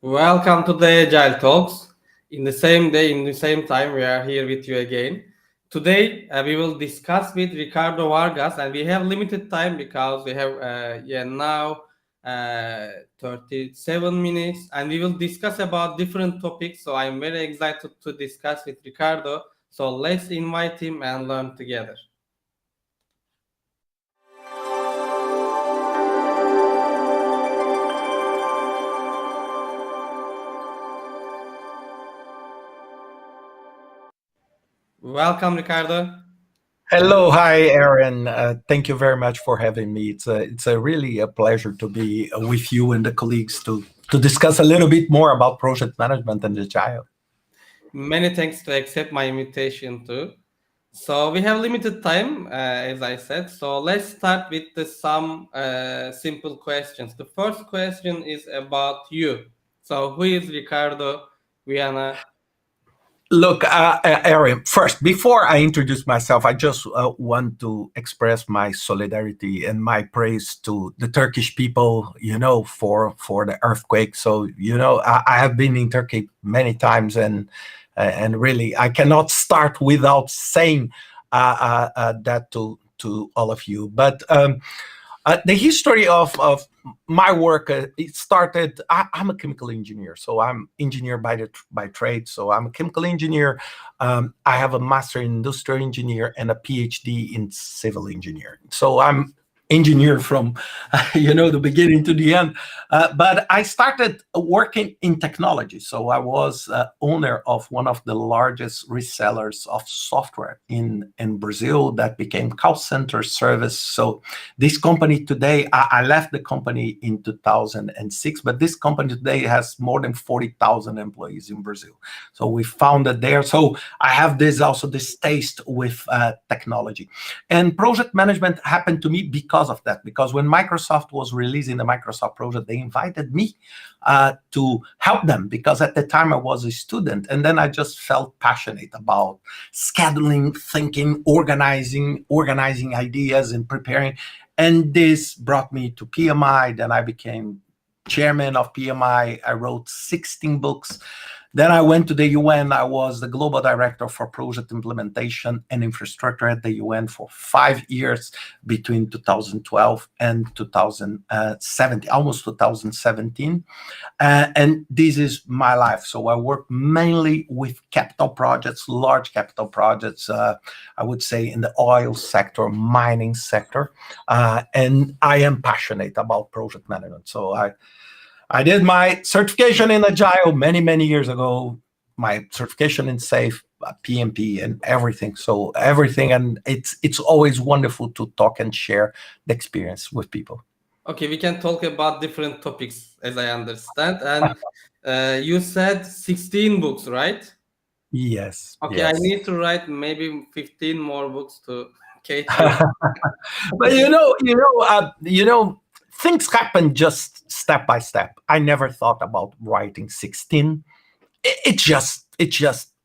Welcome to the Agile Talks. In the same day, in the same time, we are here with you again. Today, we will discuss with Ricardo Vargas, and we have limited time because we have now 37 minutes, and we will discuss about different topics. So I'm very excited to discuss with Ricardo. So let's invite him and learn together. Welcome, Ricardo. Hello, hi, Aaron. Thank you very much for having me. It's a really a pleasure to be with you and the colleagues to discuss a little bit more about project management and agile. Many thanks to accept my invitation too. So we have limited time, as I said. So let's start with some simple questions. The first question is about you. So who is Ricardo Viana? Look, Aaron, first, before I introduce myself, I just want to express my solidarity and my praise to the Turkish people, for the earthquake. So, I have been in Turkey many times, and really, I cannot start without saying that to all of you. But the history of my work, it started. I'm a chemical engineer, so I'm engineer by trade. So I'm a chemical engineer. I have a master in industrial engineer and a PhD in civil engineering. So I'm engineer from the beginning to the end. But I started working in technology. So I was owner of one of the largest resellers of software in Brazil that became call center service. So this company today, I left the company in 2006, but this company today has more than 40,000 employees in Brazil. So we founded there. So I have this taste with technology. And project management happened to me because of that. Because when Microsoft was releasing the Microsoft project, they invited me to help them, because at the time I was a student. And then I just felt passionate about scheduling, thinking, organizing ideas and preparing. And this brought me to PMI. Then I became chairman of PMI. I wrote 16 books. Then I went to the UN. I was the global director for project implementation and infrastructure at the UN for 5 years between 2012 and 2017, almost 2017. And this is my life. So I work mainly with capital projects, large capital projects, I would say in the oil sector, mining sector. And I am passionate about project management. So I did my certification in Agile many years ago, my certification in SAFe, PMP, and everything. So everything, and it's always wonderful to talk and share the experience with people. Okay, we can talk about different topics, as I understand. And you said 16 books, right? Yes, Okay, I yes. need to write maybe 15 more books to catch you. But things happen just step by step. I never thought about writing 16. It just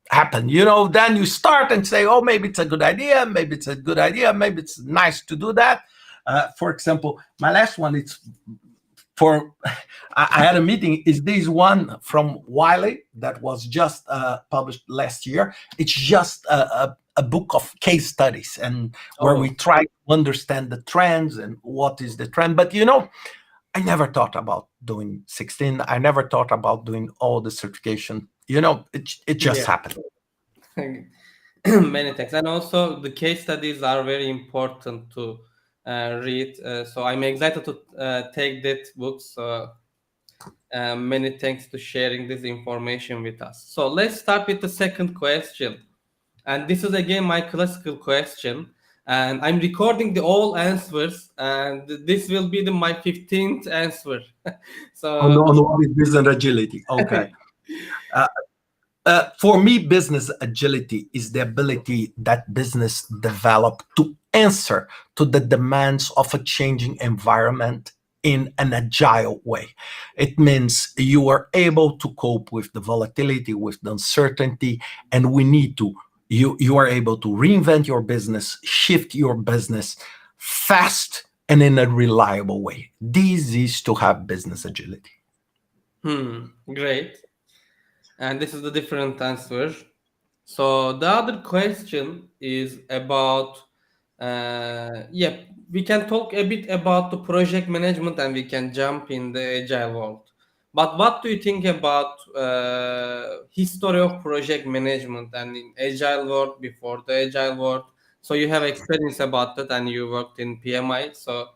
happened. Then you start and say, oh, maybe it's a good idea, maybe it's nice to do that. For example, my last one, it's for I had a meeting. Is this one from Wiley that was just published last year? It's just a book of case studies, and where we try to understand the trends and what is the trend. But I never thought about doing 16. I never thought about doing all the certification. It just happened. Many thanks. And also the case studies are very important to read. So I'm excited to take that book. So many thanks to sharing this information with us. So let's start with the second question. And this is again my classical question. And I'm recording the all answers, and this will be my 15th answer. So On what is business agility? Okay. For me, business agility is the ability that business develop to answer to the demands of a changing environment in an agile way. It means you are able to cope with the volatility, with the uncertainty, and you are able to reinvent your business, shift your business fast and in a reliable way. This is to have business agility. Great. And this is the different answer. So the other question is about, yeah, we can talk a bit about the project management and we can jump in the agile world. But what do you think about history of project management and in agile world before the agile world? So you have experience about that and you worked in PMI. So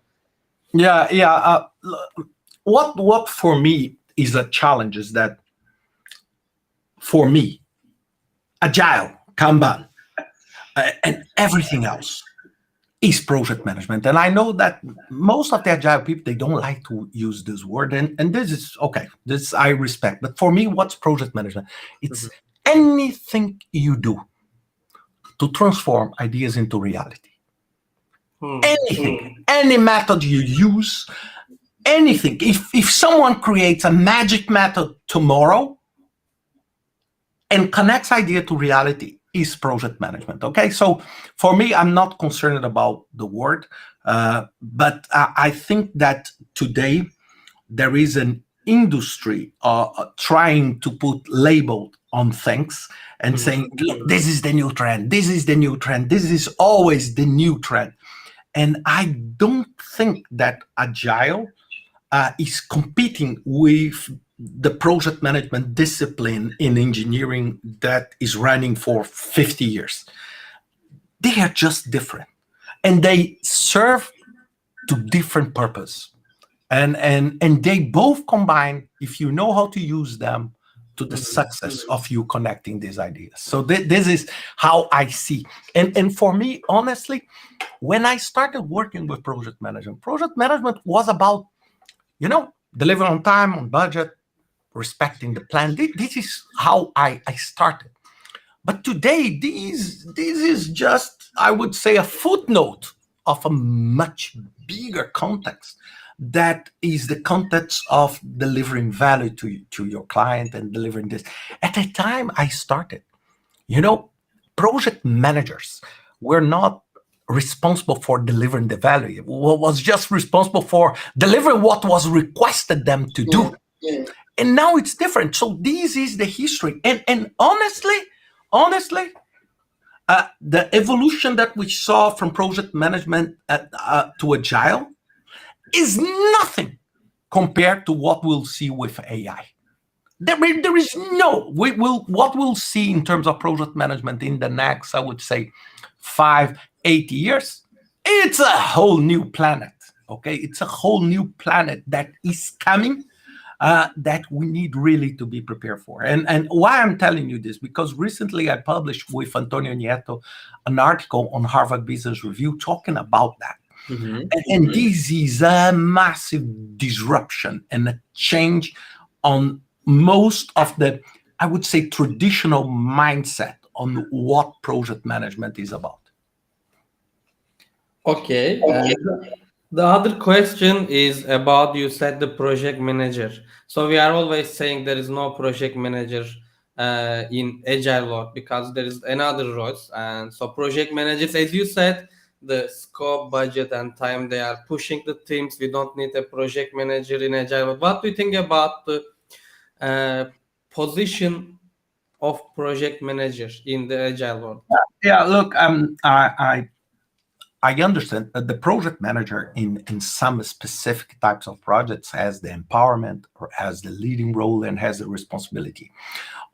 Yeah, yeah. What for me is a challenge is that for me, agile, Kanban, and everything else is project management. And I know that most of the agile people they don't like to use this word, and this is okay. This I respect. But for me, what's project management? It's Mhm. anything you do to transform ideas into reality. Hmm. Anything, any method you use, anything. If someone creates a magic method tomorrow and connects idea to reality is project management. Okay, so for me, I'm not concerned about the word, but I think that today there is an industry trying to put label on things and Mhm. saying, look, this is the new trend, this is the new trend, this is always the new trend. And I don't think that agile is competing with the project management discipline in engineering that is running for 50 years. They are just different and they serve to different purpose. And they both combine if you know how to use them to the Mhm. success of you connecting these ideas. So this is how I see. And for me, honestly, when I started working with project management was about deliver on time, on budget, respecting the plan. This is how I started. But today, this is just, I would say, a footnote of a much bigger context. That is the context of delivering value to your client and delivering this. At the time I started, you know, project managers were not responsible for delivering the value. Was just responsible for delivering what was requested them to do. And now it's different. So this is the history. And honestly, the evolution that we saw from project management to agile is nothing compared to what we'll see with AI. There is no we will what we'll see in terms of project management in the next, I would say, 5 8 years. It's a whole new planet. Okay, it's a whole new planet that is coming, that we need really to be prepared for. And why I'm telling you this, because recently I published with Antonio Nieto an article on Harvard Business Review talking about that. Mhm. And this is a massive disruption and a change on most of the, I would say, traditional mindset on what project management is about. Okay. And the other question is about you said the project manager. So we are always saying there is no project manager in agile world because there is another roles. And so project managers, as you said, the scope, budget, and time they are pushing the teams. We don't need a project manager in agile world. What do you think about the uh, position of project manager in the agile world? Yeah, look, I understand that the project manager in some specific types of projects has the empowerment or has the leading role and has the responsibility.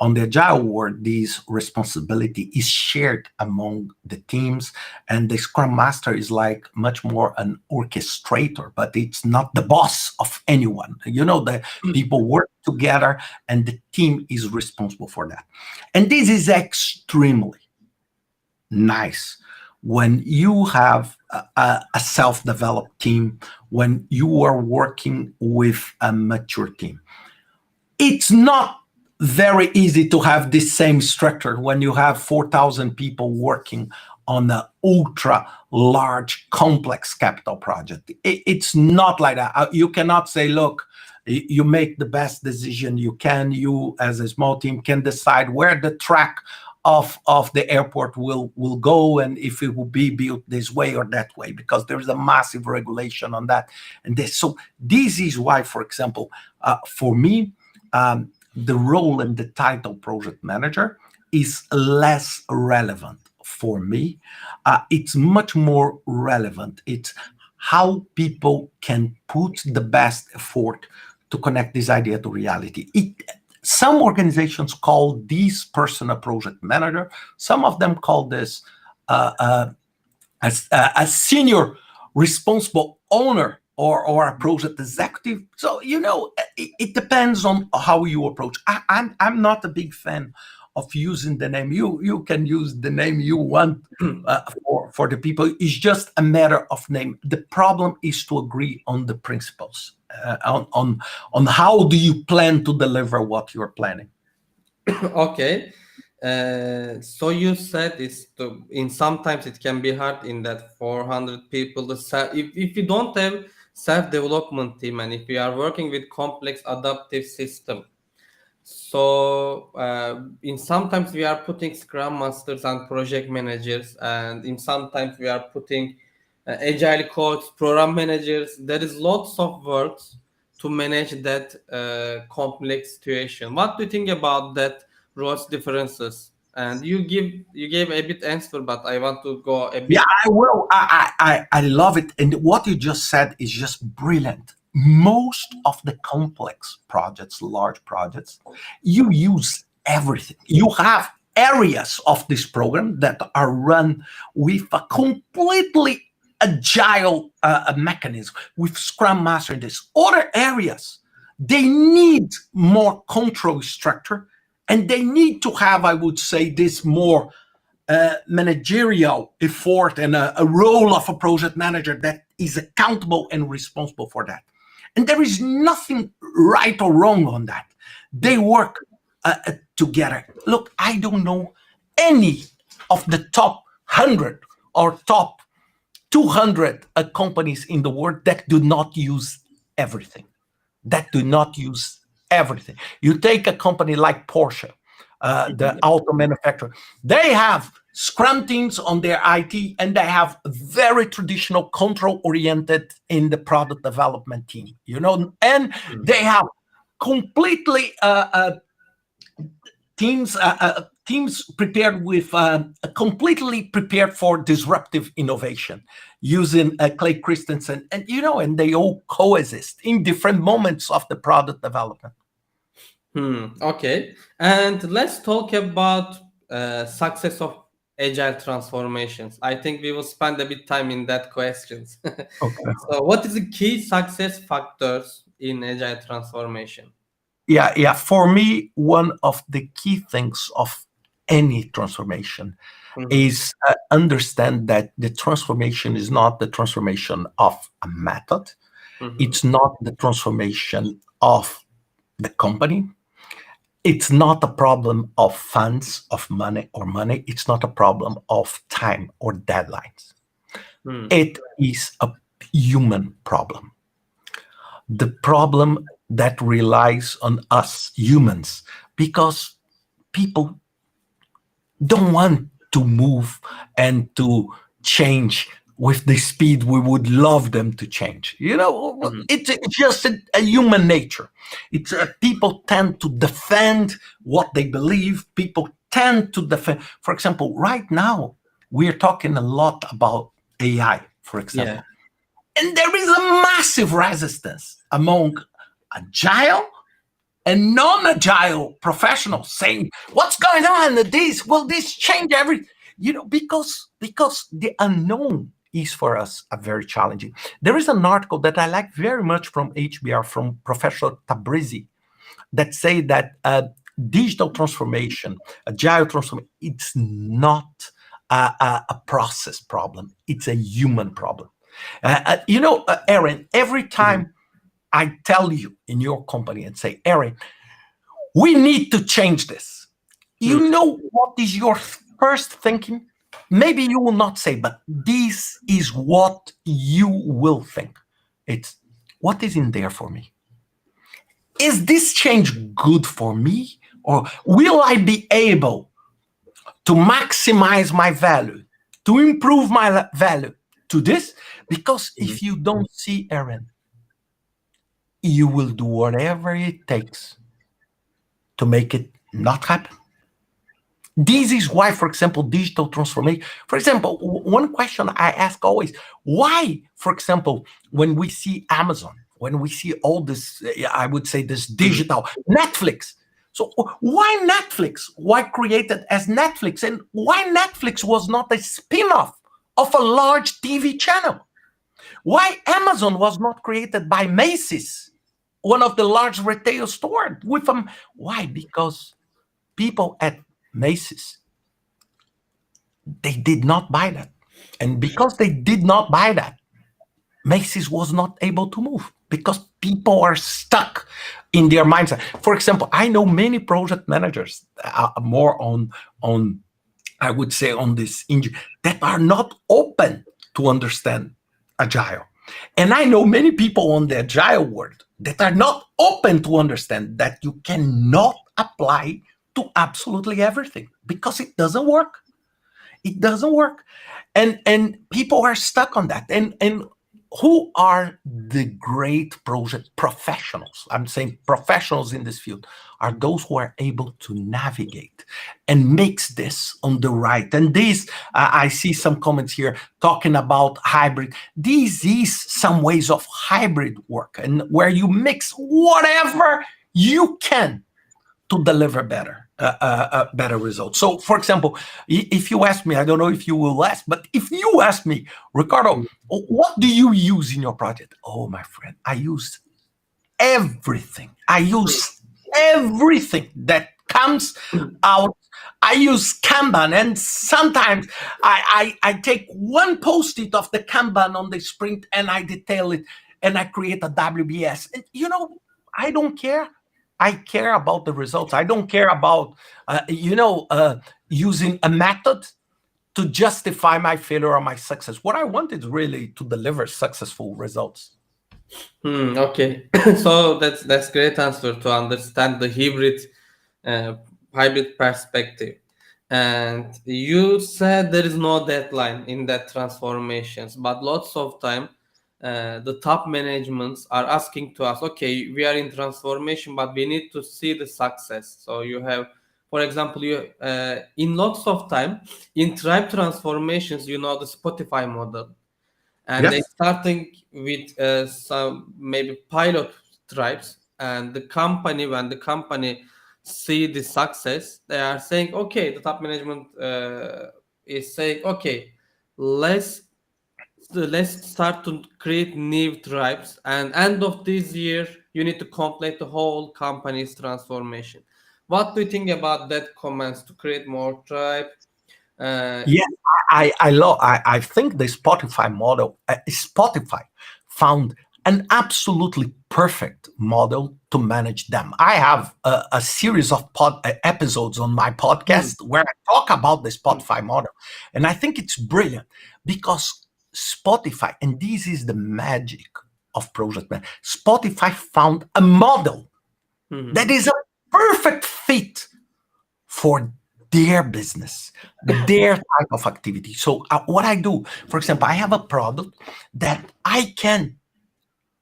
On the agile world, this responsibility is shared among the teams, and the scrum master is like much more an orchestrator, but it's not the boss of anyone. The people work together and the team is responsible for that. And this is extremely nice when you have a self-developed team, when you are working with a mature team. It's not very easy to have this same structure when you have 4,000 people working on an ultra large complex capital project. It's not like that. You cannot say, look, you make the best decision you can. You as a small team can decide where the track of the airport will go and if it will be built this way or that way, because there is a massive regulation on that. And this, so this is why, for example, for me, the role and the title project manager is less relevant for me. It's much more relevant. It's how people can put the best effort to connect this idea to reality. Some organizations call this person a project manager. Some of them call this as a senior responsible owner or a project executive. So it depends on how you approach. I'm not a big fan of using the name. You can use the name you want for the people. It's just a matter of name. The problem is to agree on the principles, on how do you plan to deliver what you're planning. Okay. So you said it's in sometimes it can be hard in that 400 people. If you don't have self-development team and if you are working with complex adaptive system, so in sometimes we are putting scrum masters and project managers, and in sometimes we are putting agile coach, program managers. There is lots of works to manage that complex situation. What do you think about that roles differences? And you gave a bit answer, but I want to go a Yeah, bit. I will. I love it. And what you just said is just brilliant. Most of the complex projects, large projects, you use everything. You have areas of this program that are run with a completely agile mechanism, with Scrum Master in this. Other areas, they need more control structure and they need to have, I would say, this more managerial effort and a role of a project manager that is accountable and responsible for that. And there is nothing right or wrong on that. They work together. Look, I don't know any of the top 100 or top 200 companies in the world that do not use everything, that do not use everything. You take a company like Porsche, the auto manufacturer, they have Scrum teams on their IT and they have very traditional control oriented in the product development team, and they have completely teams prepared with completely prepared for disruptive innovation using Clay Christensen, and they all coexist in different moments of the product development. Okay. And let's talk about success of agile transformations. I think we will spend a bit time in that questions. Okay. So what is the key success factors in agile transformation? Yeah. For me, one of the key things of any transformation Mhm, is understand that the transformation is not the transformation of a method. mhm, It's not the transformation of the company. It's not a problem of funds, of money or money. It's not a problem of time or deadlines. hmm, It is a human problem. The problem that relies on us humans, because people don't want to move and to change with the speed we would love them to change. mhm. It's just a human nature. It's people tend to defend what they believe. People tend to defend. For example, right now we're talking a lot about AI, for Yeah. example, and there is a massive resistance among agile and non-agile professionals saying, "What's going on? This change every?" Because the unknown is for us a very challenging. There is an article that I like very much from HBR from Professor Tabrizi that say that digital transformation, agile transformation, it's not a process problem; it's a human problem. Aaron, every Mhm, time I tell you in your company and say, Aaron, we need to change this. hmm. You know what is your first thinking? Maybe you will not say, but this is what you will think. It's what is in there for me? Is this change good for me? Or will I be able to maximize my value, to improve my value to this? Because Mhm. if you don't see, Aaron, you will do whatever it takes to make it not happen. This is why, for example, digital transformation. For example, one question I ask always: why, for example, when we see Amazon, when we see all this, I would say this Hmm. digital Netflix. So why Netflix? Why created as Netflix? And why Netflix was not a spin-off of a large TV channel? Why Amazon was not created by Macy's, one of the large retail stores with them? Why? Because people at Macy's, they did not buy that. And because they did not buy that, Macy's was not able to move because people are stuck in their mindset. For example, I know many project managers more on I would say on this that are not open to understand agile. And I know many people on the agile world that are not open to understand that you cannot apply to absolutely everything because it doesn't work. It doesn't work. And people are stuck on that. And who are the great project professionals? I'm saying professionals in this field are those who are able to navigate and mix this on the right. And this, I see some comments here talking about hybrid. This is some ways of hybrid work, and where you mix whatever you can to deliver better results. So, for example, if you ask me, I don't know if you will ask, but if you ask me, Ricardo, what do you use in your project? Oh, my friend, I use everything. I use everything that comes out. I use Kanban, and sometimes I take one post-it of the Kanban on the sprint and I detail it and I create a WBS. And I don't care. I care about the results. I don't care about using a method to justify my failure or my success. What I want is really to deliver successful results. Okay. So that's great answer to understand the uh, hybrid perspective. And you said there is no deadline in that transformations, but lots of time the top managements are asking to us, okay, we are in transformation, but we need to see the success. So you have, for example, you in lots of time in tribe transformations, the Spotify model, and they Yes. starting with some maybe pilot tribes, and when the company see the success, they are saying, okay, the top management is saying, okay, let's let's start to create new tribes, and end of this year you need to complete the whole company's transformation. What do you think about that comments to create more tribe? uh, Yeah, I think the Spotify model, Spotify found an absolutely perfect model to manage them. I have a series of episodes on my hmm, podcast where I talk about the Spotify model, and I think it's brilliant because Spotify, and this is the magic of project man. Spotify found a model that hmm, is a perfect fit for their business, their type of activity. So, what I do, for example, I have a product that I can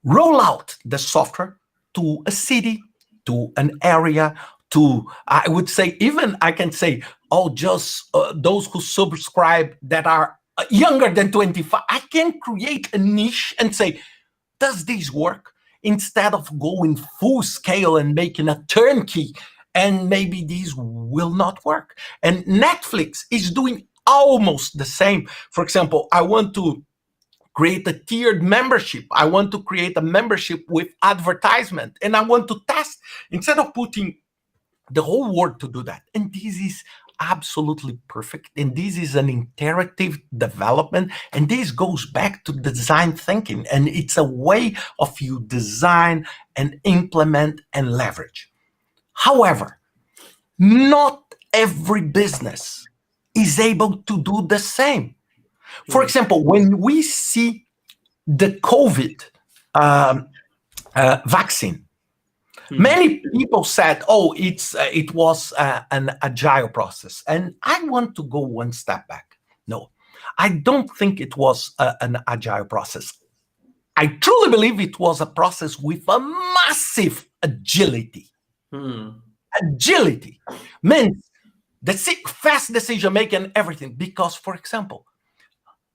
roll out the software to a city, to an area, to, I would say, even I can say, oh, just those who subscribe that are younger than 25. I can create a niche and say, does this work? Instead of going full scale and making a turnkey, and maybe these will not work. And Netflix is doing almost the same. For example, I want to create a tiered membership. I want to create a membership with advertisement, and I want to test instead of putting the whole world to do that. And this is absolutely perfect. And this is an interactive development. And this goes back to design thinking. And it's a way of you design and implement and leverage. However, not every business is able to do the same. For hmm, example, when we see the COVID um, vaccine, hmm, many people said, "Oh, it was an agile process," and I want to go one step back. No, I don't think it was an agile process. I truly believe it was a process with a massive agility. hmm. Agility means fast decision making, everything. Because, for example,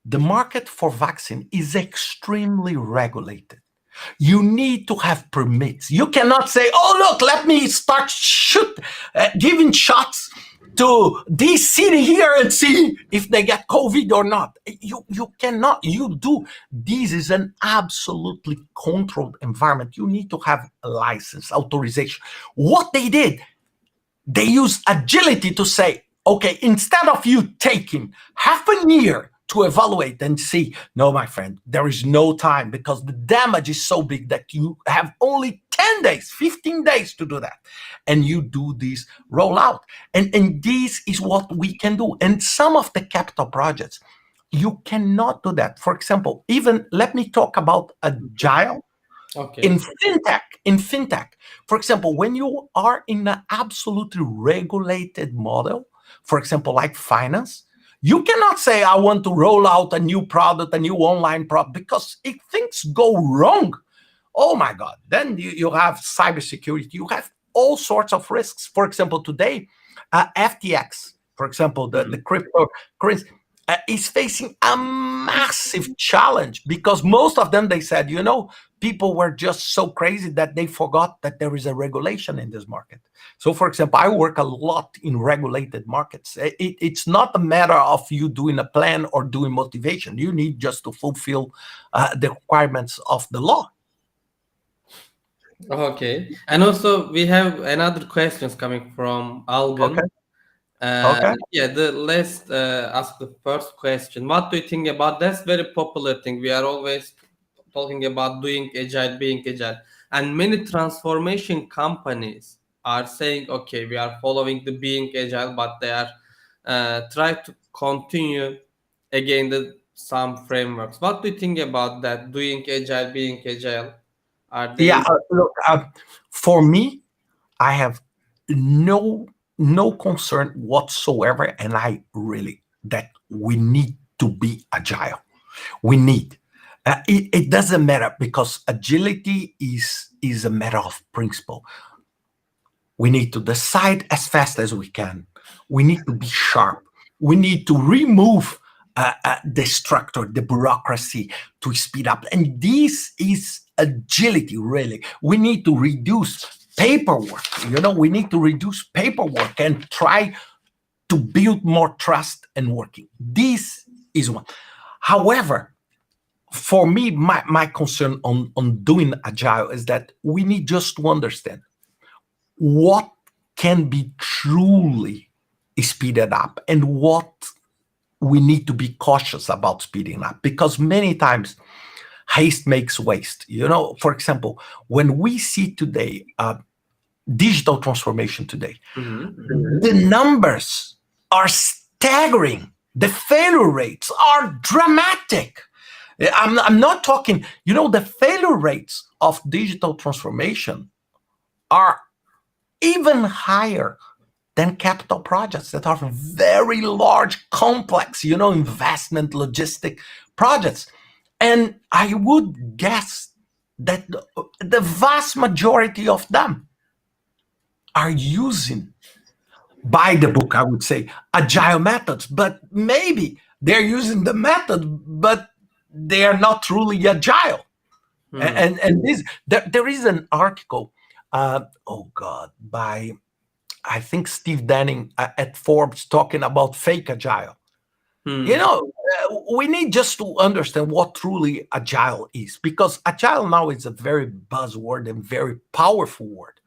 the market for vaccine is extremely regulated. You need to have permits. You cannot say, "Oh, look, let me start giving shots to this city here and see if they get COVID or not." You cannot. You do. This is an absolutely controlled environment. You need to have a license, authorization. What they did, they use agility to say, okay, instead of you taking half a year to evaluate and see, no, my friend, there is no time because the damage is so big that you have only 10 days, 15 days to do that. And you do this rollout. And this is what we can do. And some of the capital projects, you cannot do that. For example, even let me talk about Agile Okay. in fintech. For example, when you are in an absolutely regulated model, for example, like finance, you cannot say, I want to roll out a new product, a new online product, because if things go wrong, oh my God, then you have cybersecurity, you have all sorts of risks. For example, today, FTX, for example, the cryptocurrency, is facing a massive challenge because most of them, they said, people were just so crazy that they forgot that there is a regulation in this market. So, for example, I work a lot in regulated markets. It's not a matter of you doing a plan or doing motivation. You need just to fulfill the requirements of the law. Okay. And also we have another questions coming from Okay. Algan. Okay. Yeah, let's ask the first question. What do you think about that's very popular thing? We are always talking about doing agile, being agile, and many transformation companies are saying, okay, we are following the being agile, but they are try to continue again the some frameworks. What do you think about that? Doing agile, being agile, are Yeah. they? Look, for me, I have no no concern whatsoever, and I really that we need to be agile. We need. It doesn't matter because agility is a matter of principle. We need to decide as fast as we can. We need to be sharp. We need to remove the structure, the bureaucracy to speed up. And this is agility, really. We need to reduce paperwork. We need to reduce paperwork and try to build more trust and working. This is one. However, for me, my concern on doing agile is that we need just to understand what can be truly speeded up and what we need to be cautious about speeding up, because many times haste makes waste. For example, when we see today digital transformation today, Mhm. the numbers are staggering. The failure rates are dramatic. I'm not talking, the failure rates of digital transformation are even higher than capital projects that are very large, complex, investment logistic projects. And I would guess that the vast majority of them are using, by the book, I would say, agile methods, but maybe they're using the method, but they are not truly agile. Hmm. And there is an article, oh God, by I think Steve Denning at Forbes talking about fake agile. Hmm. We need just to understand what truly agile is, because agile now is a very buzzword and very powerful word.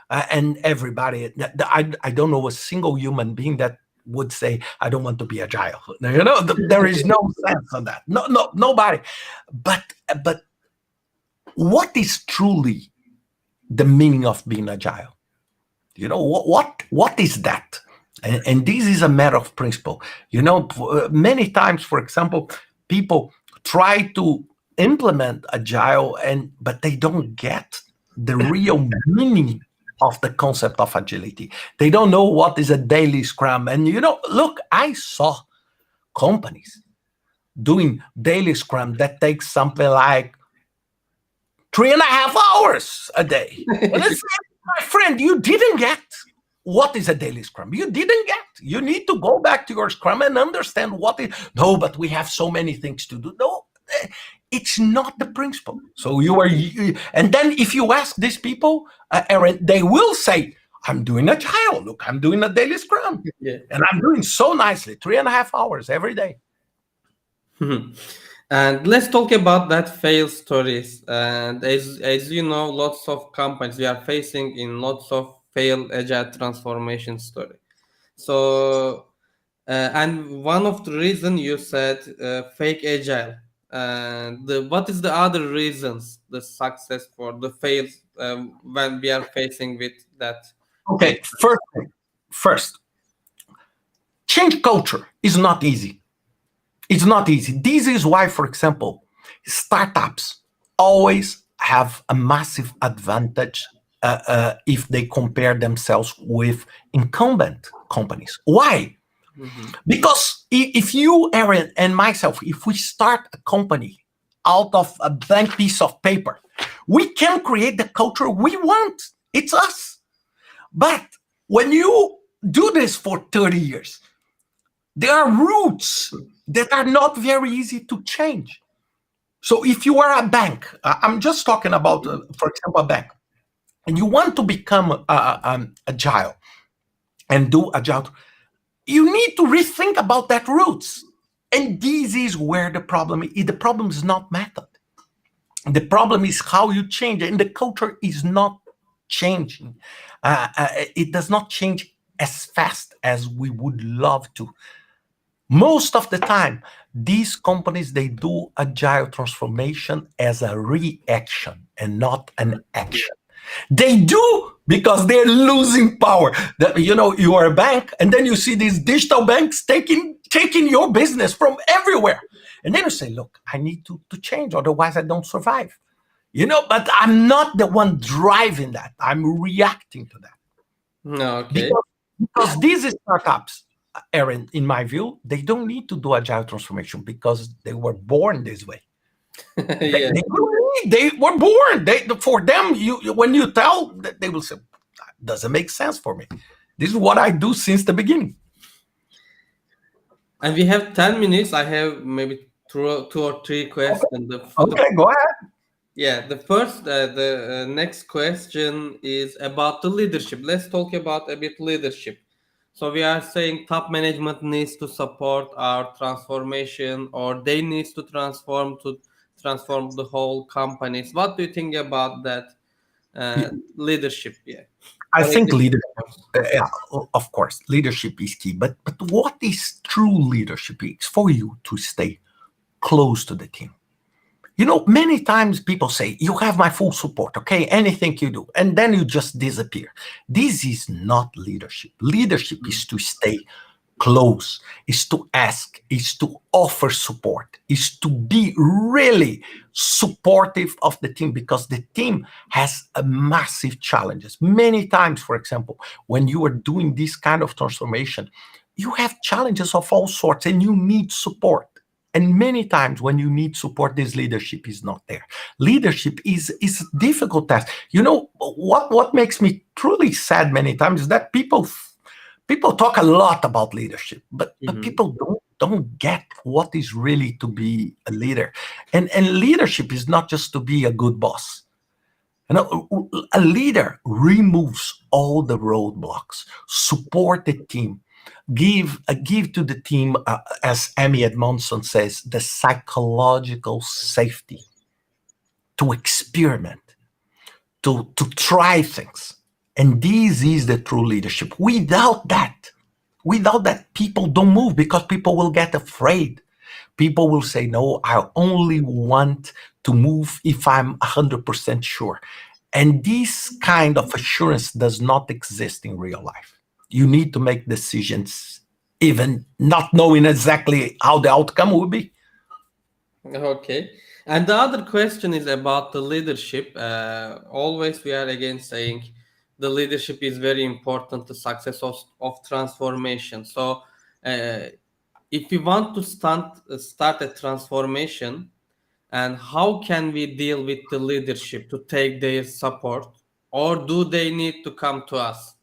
And everybody, I don't know a single human being that would say, I don't want to be agile. There is no sense on that. No, no, nobody. But what is truly the meaning of being agile? What is that? And this is a matter of principle. Many times, for example, people try to implement agile, but they don't get the real meaning of the concept of agility. They don't know what is a daily scrum. And look, I saw companies doing daily scrum that takes something like 3.5 hours a day. And it's like, my friend, you didn't get what is a daily scrum? You didn't get. You need to go back to your scrum and understand what it. No, but we have so many things to do. No, it's not the principle. So and then if you ask these people, Aaron, they will say, I'm doing Agile. Look, I'm doing a daily scrum. Yeah. And I'm doing so nicely, 3.5 hours every day. And let's talk about that fail stories. And as you know, lots of companies we are facing in lots of failed agile transformation story. So, and one of the reason you said fake agile. And what is the other reasons the success for the fails when we are facing with that Okay, fake? first, change culture is not easy. It's not easy. This is why, for example, startups always have a massive advantage if they compare themselves with incumbent companies. Why? Mhm. Because if you, Aaron, and myself, if we start a company out of a blank piece of paper, we can create the culture we want. It's us. But when you do this for 30 years, there are roots that are not very easy to change. So if you are a bank, I'm just talking about, for example, a bank, and you want to become agile and do agile, you need to rethink about that roots. And this is where the problem is. The problem is not method. The problem is how you change, and the culture is not changing. It does not change as fast as we would love to. Most of the time, these companies, they do agile transformation as a reaction and not an action. They do because they're losing power. You are a bank, and then you see these digital banks taking your business from everywhere. And then you say, look, I need to change, otherwise I don't survive. But I'm not the one driving that. I'm reacting to that. No, okay. Because these startups, Aaron, in my view, they don't need to do agile transformation because they were born this way. They, Yeah. they, they were born. For them, when you tell, they will say, doesn't make sense for me. This is what I do since the beginning. And we have 10 minutes. I have maybe two or three Okay, questions. okay, go ahead. Yeah, the next question is about the leadership. Let's talk about a bit leadership. So we are saying top management needs to support our transformation, or they needs to transform the whole companies. What do you think about that leadership? Yeah, I or think executive, leadership, of course. yeah, of course, leadership is key. But what is true leadership? It's for you to stay close to the team. Many times people say, you have my full support, okay? Anything you do. And then you just disappear. This is not leadership. Leadership is to stay close, is to ask, is to offer support, is to be really supportive of the team because the team has a massive challenges. Many times, for example, when you are doing this kind of transformation, you have challenges of all sorts and you need support. And many times when you need support, this leadership is not there. Leadership is a difficult task. What makes me truly sad many times is that people talk a lot about leadership, but Mhm. people don't get what is really to be a leader. And leadership is not just to be a good boss. A leader removes all the roadblocks, support the team, give to the team, as Amy Edmondson says, the psychological safety to experiment, to try things. And this is the true leadership. Without that, people don't move because people will get afraid. People will say, no, I only want to move if I'm 100% sure. And this kind of assurance does not exist in real life. You need to make decisions, even not knowing exactly how the outcome will be. Okay. And the other question is about the leadership. Always we are again saying the leadership is very important to success of transformation. So uh, if we want to start a transformation, and how can we deal with the leadership to take their support, or do they need to come to us?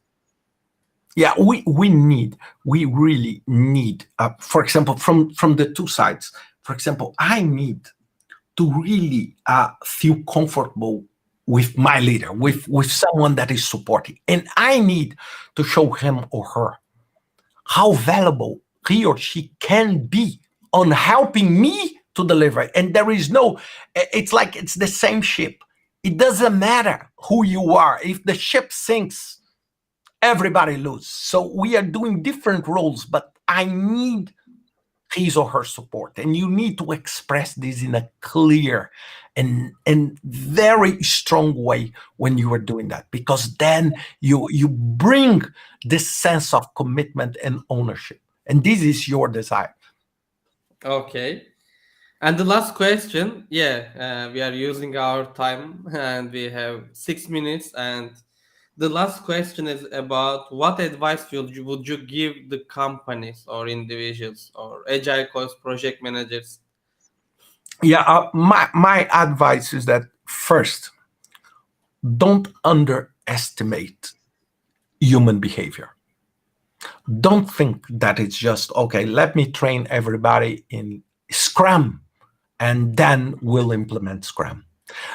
Yeah, we really need, for example, from the two sides. For example, I need to really feel comfortable with my leader, with someone that is supporting, and I need to show him or her how valuable he or she can be on helping me to deliver. And there is no, it's like it's the same ship. It doesn't matter who you are. If the ship sinks, everybody loses. So we are doing different roles, but I need his or her support. And you need to express this in a clear and very strong way when you are doing that, because then you bring this sense of commitment and ownership. And this is your desire. Okay. And the last question, yeah, we are using our time and we have 6 minutes. And the last question is about what advice would you give the companies or individuals or agile coach project managers? Yeah, my advice is that first, don't underestimate human behavior. Don't think that it's just okay, let me train everybody in Scrum and then we'll implement Scrum.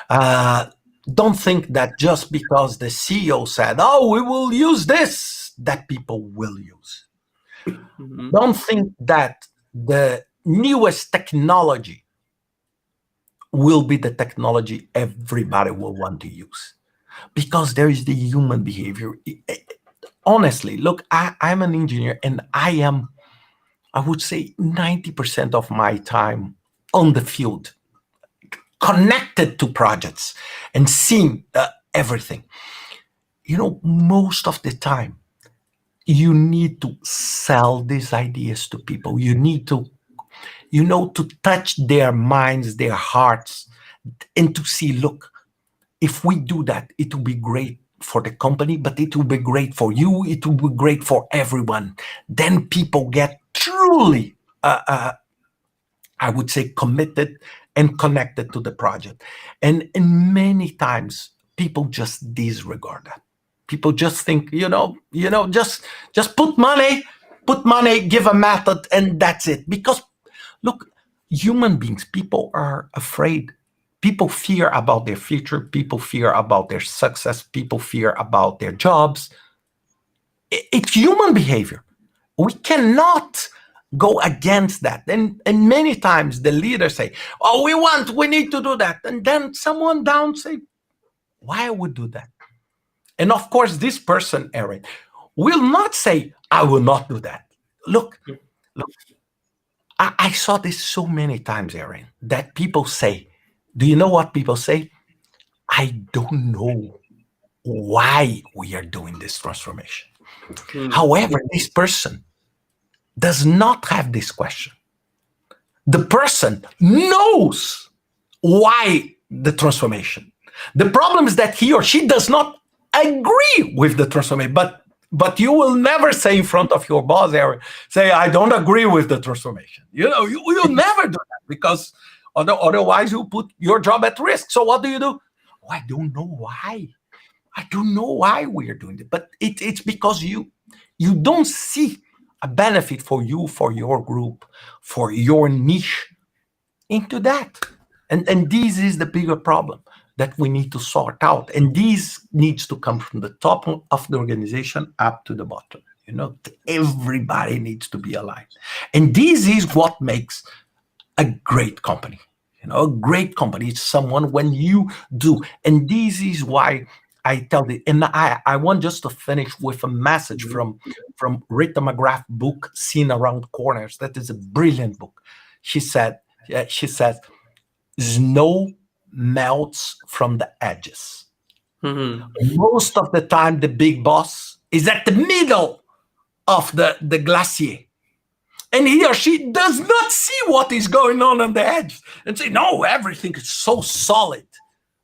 Uh, don't think that just because the CEO said, oh, we will use this, that people will use. Mhm. Don't think that the newest technology will be the technology everybody will want to use, because there is the human behavior. Honestly, look, I'm an engineer and I would say 90% of my time on the field, connected to projects and seeing everything. Most of the time, you need to sell these ideas to people. You need to touch their minds, their hearts, and to see, look, if we do that, it will be great for the company, but it will be great for you. It will be great for everyone. Then people get truly I would say, committed and connected to the project. And many times people just disregard that. People just think, just put money, give a method, and that's it. Because look, human beings, people are afraid. People fear about their future. People fear about their success. People fear about their jobs. It's human behavior. We cannot go against that. And many times the leaders say, oh, we need to do that. And then someone down say, why I would do that? And of course, this person, Aaron, will not say, I will not do that. Look, I saw this so many times, Aaron, that people say, do you know what people say? I don't know why we are doing this transformation. Hmm. However, this person does not have this question. The person knows why the transformation. The problem is that he or she does not agree with the transformation. But you will never say in front of your boss, Aaron, say, I don't agree with the transformation. You'll never do that, because otherwise you put your job at risk. So what do you do? Oh, I don't know why. I don't know why we are doing it. But it's because you don't see a benefit for you, for your group, for your niche into that. And this is the bigger problem that we need to sort out. And this needs to come from the top of the organization up to the bottom. Everybody needs to be aligned. And this is what makes a great company. A great company is someone when you do. And this is why I tell the, and I want just to finish with a message Mhm. from Rita McGrath book, Seen Around Corners. That is a brilliant book. She says, snow melts from the edges. Mhm. Most of the time, the big boss is at the middle of the glacier. And he or she does not see what is going on the edge and say, no, everything is so solid.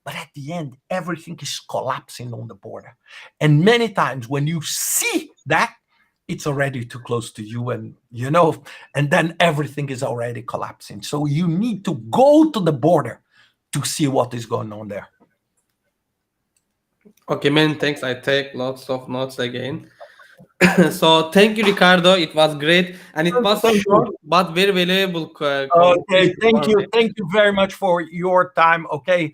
But at the end, everything is collapsing on the border. And many times when you see that, it's already too close to you, and then everything is already collapsing. So you need to go to the border to see what is going on there. Okay, many thanks. I take lots of notes again. So thank you, Ricardo. It was great, and it was Thank short you. but very valuable Okay, conversation for me. thank you very much for your time. Okay,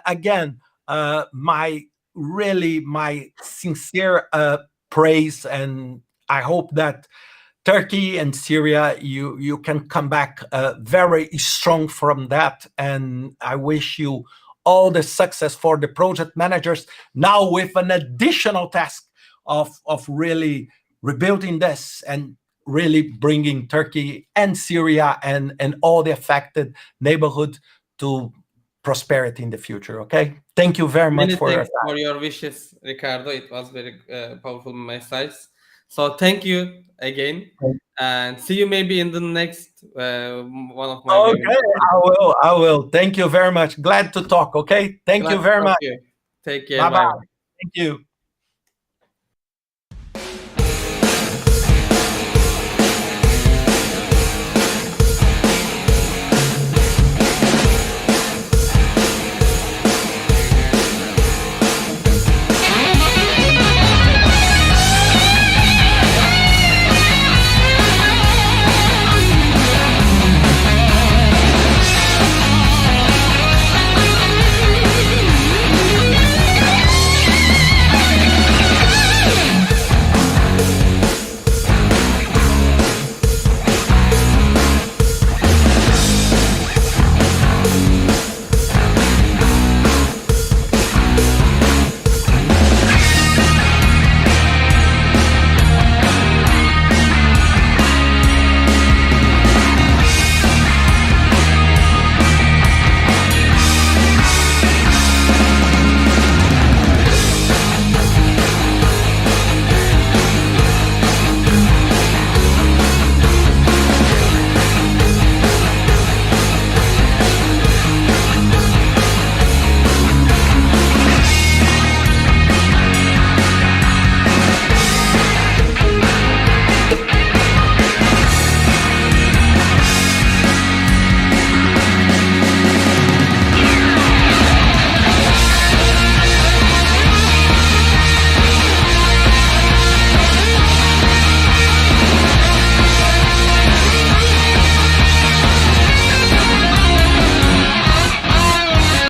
again, my really my sincere praise, and I hope that Turkey and Syria, you can come back very strong from that. And I wish you all the success for the project managers now with an additional task of really rebuilding this and really bringing Turkey and Syria and all the affected neighborhood to prosperity in the future. Okay, thank you very much Many for your thanks time. for your wishes, Ricardo. It was very powerful message. So thank you again, and see you maybe in the next one of my Okay, webinars. I will. Thank you very much. Glad to talk. Okay, thank Glad you to very talk much. to you. Take care. Bye Bye bye. bye. Thank you.